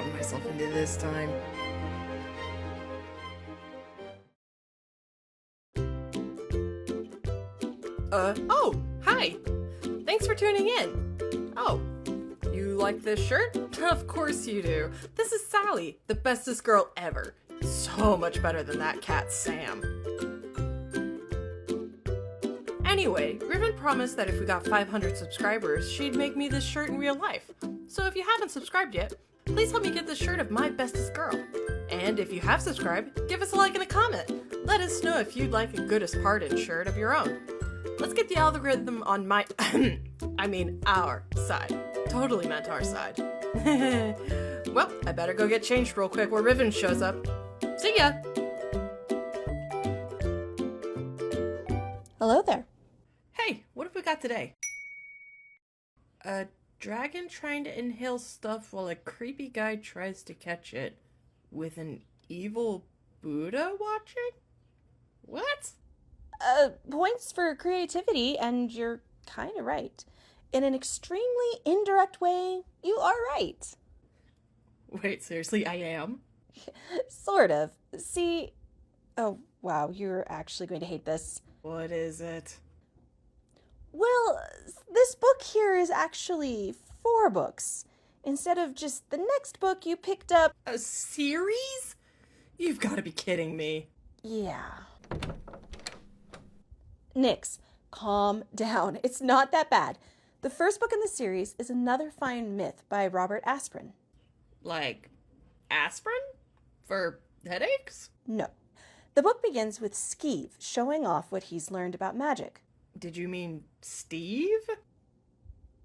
gotten myself into this time. Oh, hi! Thanks for tuning in! Oh, you like this shirt? Of course you do. This is Sally, the bestest girl ever. So much better than that cat Sam. Anyway, Rivan promised that if we got 500 subscribers, she'd make me this shirt in real life. So if you haven't subscribed yet, please help me get this shirt of my bestest girl. And if you have subscribed, give us a like and a comment. Let us know if you'd like a Goodest Pardon shirt of your own. Let's get the algorithm on my, our side. Totally meant our side. Well, I better go get changed real quick where Rivan shows up. See ya! Hello there. Hey, what have we got today? A dragon trying to inhale stuff while a creepy guy tries to catch it with an evil Buddha watching? What? Points for creativity, and you're kind of right. In an extremely indirect way, you are right. Wait, seriously, I am? Sort of. See... Oh, wow, you're actually going to hate this. What is it? Well, this book here is actually 4 books. Instead of just the next book you picked up... A series? You've got to be kidding me. Yeah. Nix, calm down. It's not that bad. The first book in the series is Another Fine Myth by Robert Asprin. Like, aspirin? For headaches? No. The book begins with Skeeve showing off what he's learned about magic. Did you mean Steve?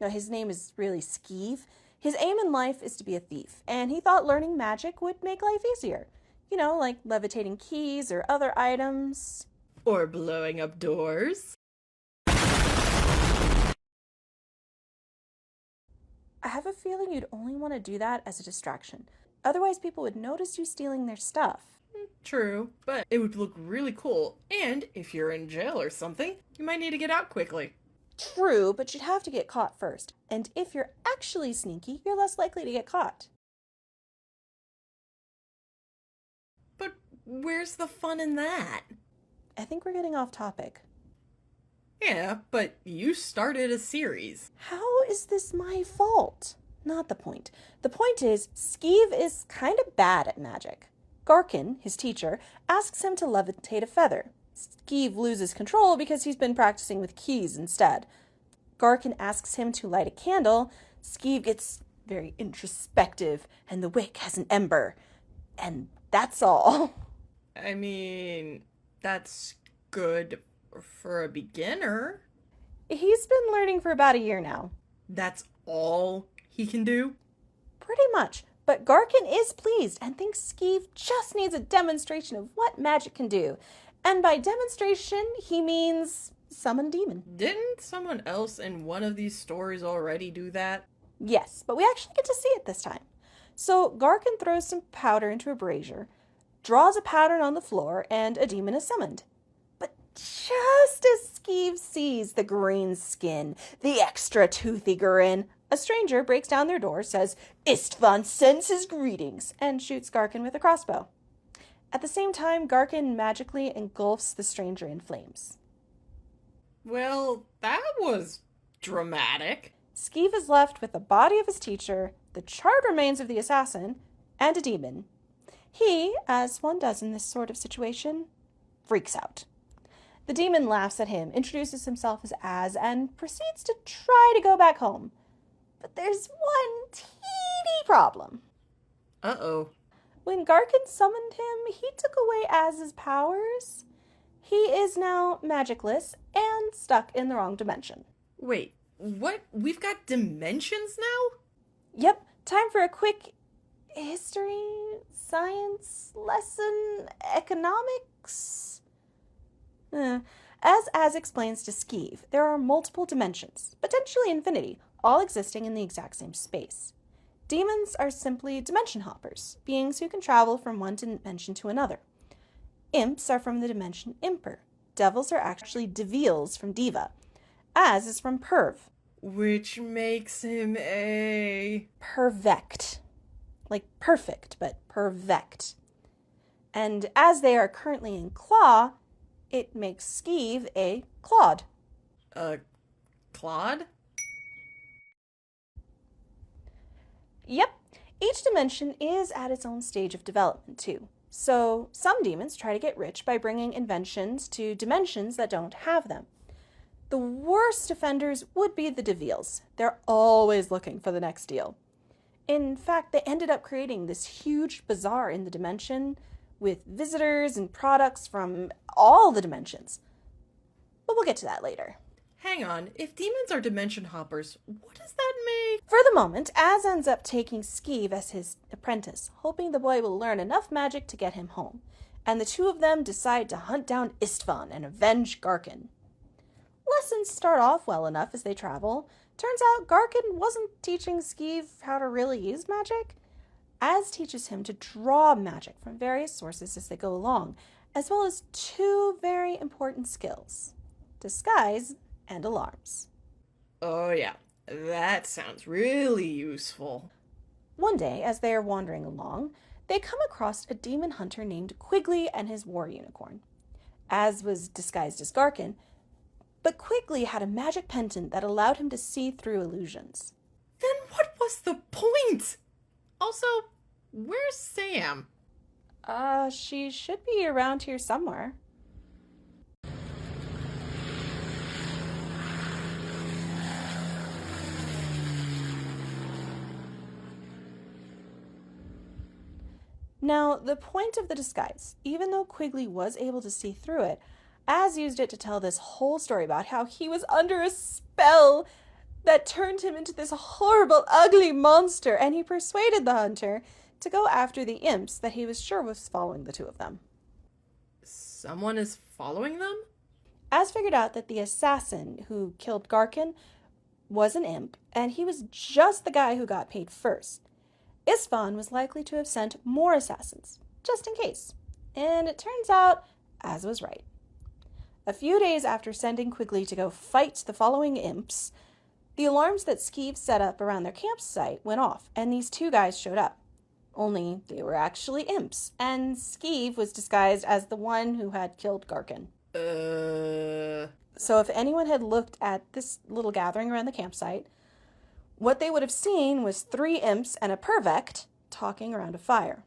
No, his name is really Skeeve. His aim in life is to be a thief, and he thought learning magic would make life easier. You know, like levitating keys or other items. Or blowing up doors? I have a feeling you'd only want to do that as a distraction. Otherwise, people would notice you stealing their stuff. True, but it would look really cool, and if you're in jail or something, you might need to get out quickly. True, but you'd have to get caught first. And if you're actually sneaky, you're less likely to get caught. But where's the fun in that? I think we're getting off topic. Yeah, but you started a series. How is this my fault? Not the point. The point is, Skeeve is kind of bad at magic. Garkin, his teacher, asks him to levitate a feather. Skeeve loses control because he's been practicing with keys instead. Garkin asks him to light a candle. Skeeve gets very introspective, and the wick has an ember. And that's all. I mean, that's good for a beginner. He's been learning for about a year now. That's all he can do? Pretty much. But Garkin is pleased and thinks Skeeve just needs a demonstration of what magic can do. And by demonstration, he means summon a demon. Didn't someone else in one of these stories already do that? Yes, but we actually get to see it this time. So Garkin throws some powder into a brazier, draws a pattern on the floor, and a demon is summoned. But just as Skeeve sees the green skin, the extra toothy grin, a stranger breaks down their door, says, "Istvan sends his greetings," and shoots Garkin with a crossbow. At the same time, Garkin magically engulfs the stranger in flames. Well, that was dramatic. Skeeve is left with the body of his teacher, the charred remains of the assassin, and a demon. He, as one does in this sort of situation, freaks out. The demon laughs at him, introduces himself as Az, and proceeds to try to go back home. But there's one teeny problem. Uh-oh. When Garkin summoned him, he took away Az's powers. He is now magicless and stuck in the wrong dimension. Wait, what? We've got dimensions now? Yep, time for a quick history, science lesson, economics. As explains to Skeeve, there are multiple dimensions, potentially infinity, all existing in the exact same space. Demons are simply dimension hoppers, beings who can travel from one dimension to another. Imps are from the dimension Imper. Devils are actually Devils from Diva. Az is from Perv. Which makes him a... Perfect. like perfect, but perfect. And as they are currently in Claw, it makes Skeeve a Claude. Claude? Yep, each dimension is at its own stage of development, too. So some demons try to get rich by bringing inventions to dimensions that don't have them. The worst offenders would be the Deviles. They're always looking for the next deal. In fact, they ended up creating this huge bazaar in the dimension with visitors and products from all the dimensions. But we'll get to that later. Hang on, if demons are dimension hoppers, what does that make? For the moment, Az ends up taking Skeeve as his apprentice, hoping the boy will learn enough magic to get him home. And the two of them decide to hunt down Istvan and avenge Garkin. Lessons start off well enough as they travel. Turns out Garkin wasn't teaching Skeeve how to really use magic. Az teaches him to draw magic from various sources as they go along, as well as two very important skills: disguise and alarms. Oh yeah, that sounds really useful. One day, as they are wandering along, they come across a demon hunter named Quigley and his war unicorn. Az was disguised as Garkin, but Quigley had a magic pendant that allowed him to see through illusions. Then what was the point? Also, where's Sam? She should be around here somewhere. Now, the point of the disguise, even though Quigley was able to see through it, Az used it to tell this whole story about how he was under a spell that turned him into this horrible, ugly monster, and he persuaded the hunter to go after the imps that he was sure was following the two of them. Someone is following them? Az figured out that the assassin who killed Garkin was an imp, and he was just the guy who got paid first. Istvan was likely to have sent more assassins, just in case. And it turns out Az was right. A few days after sending Quigley to go fight the following imps, the alarms that Skeeve set up around their campsite went off, and these two guys showed up. Only they were actually imps, and Skeeve was disguised as the one who had killed Garkin. So if anyone had looked at this little gathering around the campsite, what they would have seen was three imps and a Purvect talking around a fire.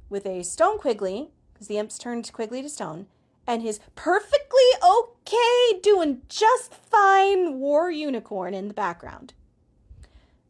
With a stone Quigley, because the imps turned Quigley to stone, and his perfectly okay, doing just fine war unicorn in the background.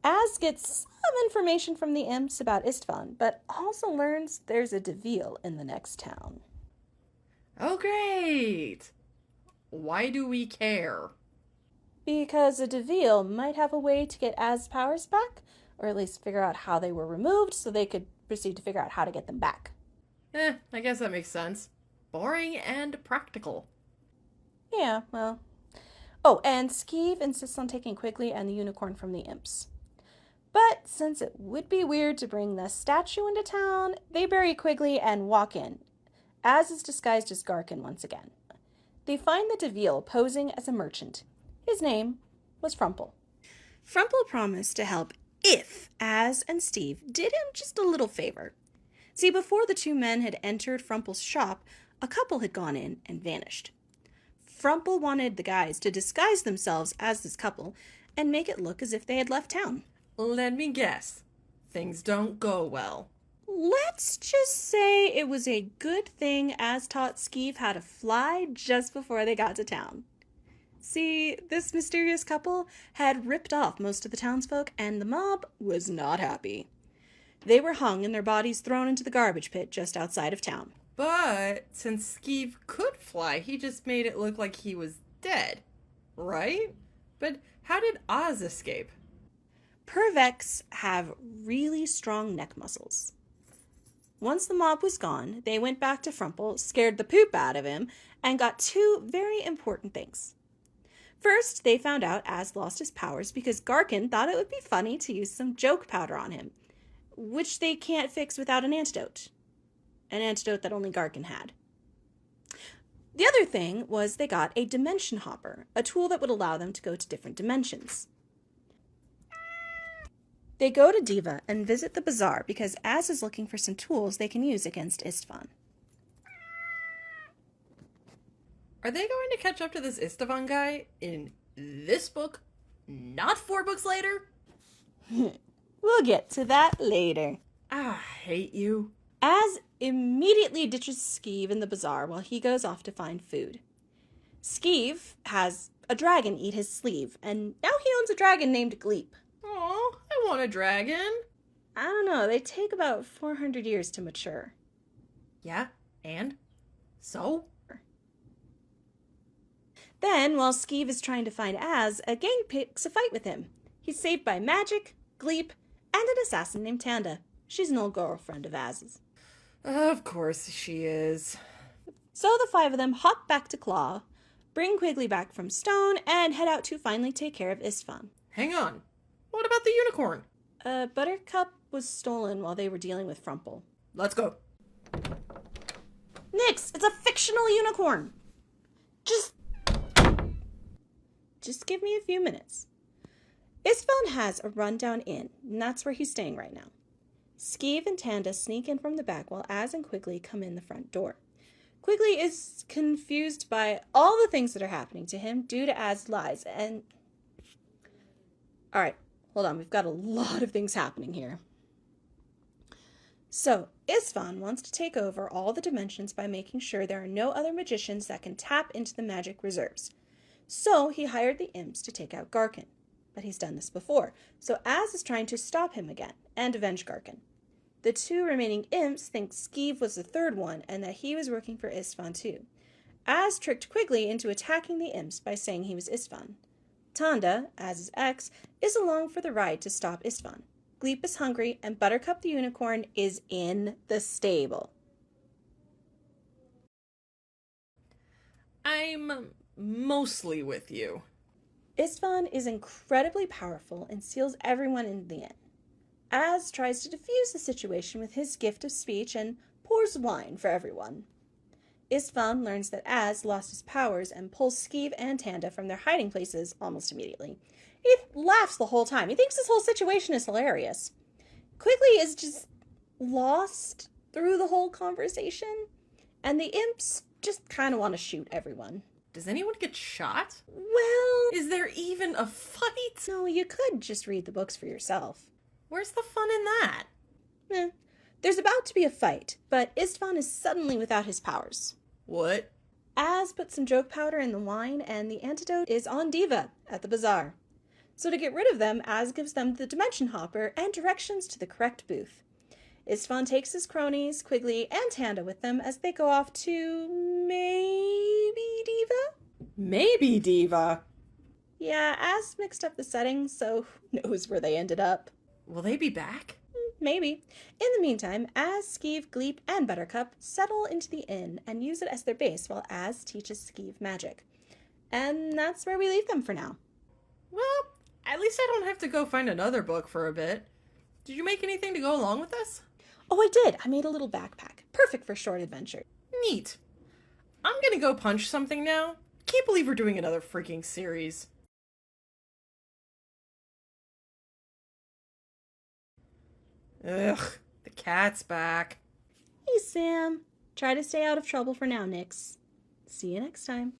Az gets some information from the imps about Istvan, but also learns there's a Devile in the next town. Oh, great! Why do we care? Because a Devile might have a way to get Az powers back, or at least figure out how they were removed so they could proceed to figure out how to get them back. I guess that makes sense. Boring and practical. Yeah, well. Oh, and Skeeve insists on taking Quigley and the unicorn from the imps. But since it would be weird to bring the statue into town, they bury Quigley and walk in. Az is disguised as Garkin once again. They find the Devile posing as a merchant. His name was Frumple. Frumple promised to help if Az and Steve did him just a little favor. See, before the two men had entered Frumple's shop, a couple had gone in and vanished. Frumple wanted the guys to disguise themselves as this couple and make it look as if they had left town. Let me guess. Things don't go well. Let's just say it was a good thing Az taught Skeeve how to fly just before they got to town. See, this mysterious couple had ripped off most of the townsfolk, and the mob was not happy. They were hung and their bodies thrown into the garbage pit just outside of town. But since Skeeve could fly, he just made it look like he was dead, right? But how did Oz escape? Purvects have really strong neck muscles. Once the mob was gone, they went back to Frumple, scared the poop out of him, and got two very important things. First, they found out Az lost his powers because Garkin thought it would be funny to use some joke powder on him, which they can't fix without an antidote that only Garkin had. The other thing was they got a dimension hopper, a tool that would allow them to go to different dimensions. They go to Diva and visit the bazaar because Az is looking for some tools they can use against Istvan. Are they going to catch up to this Istvan guy in this book, not 4 books later? We'll get to that later. I hate you. Az immediately ditches Skeev in the bazaar while he goes off to find food. Skeev has a dragon eat his sleeve, and now he owns a dragon named Gleep. Aw, I want a dragon. I don't know, they take about 400 years to mature. Yeah, and? So? Then, while Skeev is trying to find Az, a gang picks a fight with him. He's saved by Magic, Gleep, and an assassin named Tanda. She's an old girlfriend of Az's. Of course she is. So the 5 of them hop back to Claw, bring Quigley back from Stone, and head out to finally take care of Istvan. Hang on. What about the unicorn? Buttercup was stolen while they were dealing with Frumple. Let's go. Nix, it's a fictional unicorn! Just give me a few minutes. Istvan has a rundown inn, and that's where he's staying right now. Skeev and Tanda sneak in from the back while Az and Quigley come in the front door. Quigley is confused by all the things that are happening to him due to Az's lies, and... Alright, hold on, we've got a lot of things happening here. So, Istvan wants to take over all the dimensions by making sure there are no other magicians that can tap into the magic reserves. So, he hired the imps to take out Garkin. But he's done this before, so Az is trying to stop him again and avenge Garkin. The 2 remaining imps think Skeev was the 3rd one and that he was working for Istvan too. Az tricked Quigley into attacking the imps by saying he was Istvan. Tanda, Az's ex, is along for the ride to stop Istvan. Gleep is hungry, and Buttercup the unicorn is in the stable. I'm mostly with you. Istvan is incredibly powerful and seals everyone in the inn. Az tries to defuse the situation with his gift of speech and pours wine for everyone. Istvan learns that Az lost his powers and pulls Skeev and Tanda from their hiding places almost immediately. He laughs the whole time. He thinks this whole situation is hilarious. Quigley is just lost through the whole conversation, and the imps just kind of want to shoot everyone. Does anyone get shot? Well, Is there even a fight? no, you could just read the books for yourself. Where's the fun in that? There's about to be a fight, but Istvan is suddenly without his powers. What? Az puts some joke powder in the wine, and the antidote is on Diva at the bazaar. So to get rid of them, Az gives them the Dimension Hopper and directions to the correct booth. Istvan takes his cronies, Quigley, and Tanda with them as they go off to maybe Diva? Maybe Diva. Yeah, Az mixed up the settings, so who knows where they ended up. Will they be back? Maybe. In the meantime, Az, Skeev, Gleep, and Buttercup settle into the inn and use it as their base while Az teaches Skeev magic. And that's where we leave them for now. Well, at least I don't have to go find another book for a bit. Did you make anything to go along with this? Oh, I did. I made a little backpack. Perfect for short adventure. Neat. I'm gonna go punch something now. Can't believe we're doing another freaking series. Ugh, the cat's back. Hey, Sam. Try to stay out of trouble for now, Nix. See you next time.